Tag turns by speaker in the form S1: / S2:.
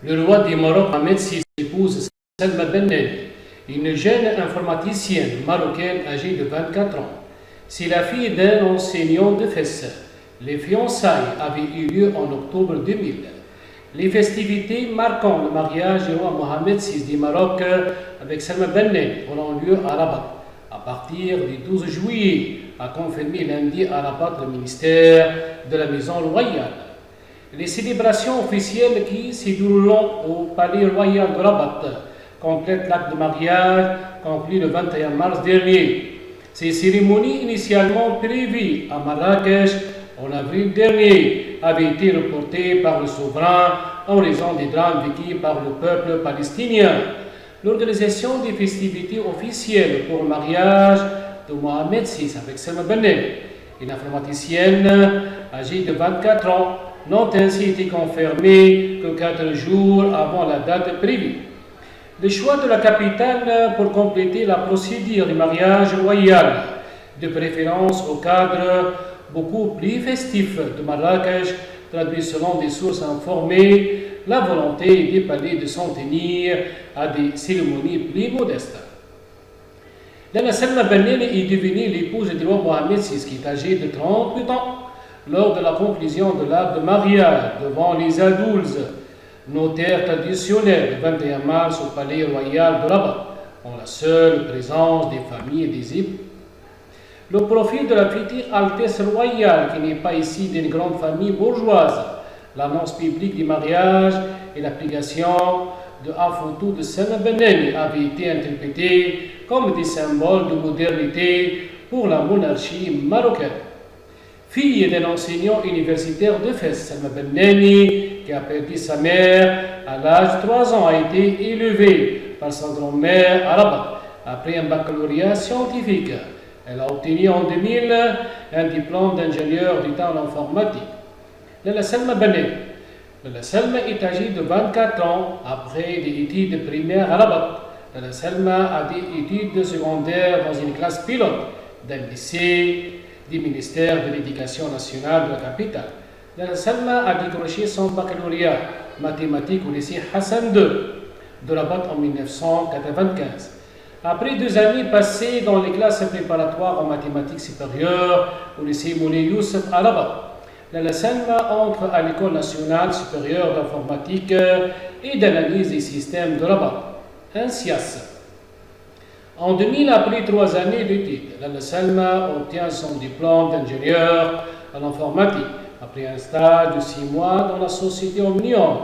S1: Le roi du Maroc, Mohamed VI, épouse Salma Bennani, une jeune informaticienne marocaine âgée de 24 ans. C'est la fille d'un enseignant de Fès. Les fiançailles avaient eu lieu en octobre 2000. Les festivités marquant le mariage du roi Mohamed VI du Maroc avec Salma Bennani auront lieu à Rabat à partir du 12 juillet, a confirmé lundi à Rabat le ministère de la Maison royale. Les célébrations officielles qui se dérouleront au Palais royal de Rabat complètent l'acte de mariage conclu le 21 mars dernier. Ces cérémonies initialement prévues à Marrakech en avril dernier avaient été reportées par le souverain en raison des drames vécus par le peuple palestinien. L'organisation des festivités officielles pour le mariage de Mohamed VI avec Salma Bennani, une informaticienne âgée de 24 ans, n'ont ainsi été confirmées que 4 jours avant la date prévue. Le choix de la capitale pour compléter la procédure du mariage royal, de préférence au cadre beaucoup plus festif de Marrakech, traduit selon des sources informées la volonté des palais de s'en tenir à des cérémonies plus modestes. Lalla Salma Bennani est devenue l'épouse du roi Mohamed VI, qui est âgé de 38 ans, lors de la conclusion de l'acte de mariage devant les adultes, notaire traditionnel le 21 mars au palais royal de Rabat, en la seule présence des familles et des époux. Le profil de la future Altesse royale, qui n'est pas ici d'une grande famille bourgeoise, l'annonce publique du mariage et l'application de la photo de Salma Bennani avaient été interprétés comme des symboles de modernité pour la monarchie marocaine. Fille d'un enseignant universitaire de Fès, Salma Bennani, qui a perdu sa mère à l'âge de 3 ans, a été élevée par sa grand-mère à Rabat après un baccalauréat scientifique. Elle a obtenu en 2000 un diplôme d'ingénieur d'État en informatique. Lalla Salma Bennani. Lalla Salma est âgée de 24 ans après des études primaires à Rabat. Lalla Salma a des études secondaires dans une classe pilote d'un lycée du ministère de l'Éducation nationale de la capitale. Lalla Salma a décroché son baccalauréat mathématique au lycée Hassan II de Rabat en 1995. Après 2 années passées dans les classes préparatoires en mathématiques supérieures au lycée Moulay Youssef à Rabat, Lalla Salma entre à l'École nationale supérieure d'informatique et d'analyse des systèmes de Rabat, INSIAS. En 2000, après 3 années d'études, Lalla Salma obtient son diplôme d'ingénieur en informatique après un stage de 6 mois dans la société Omnium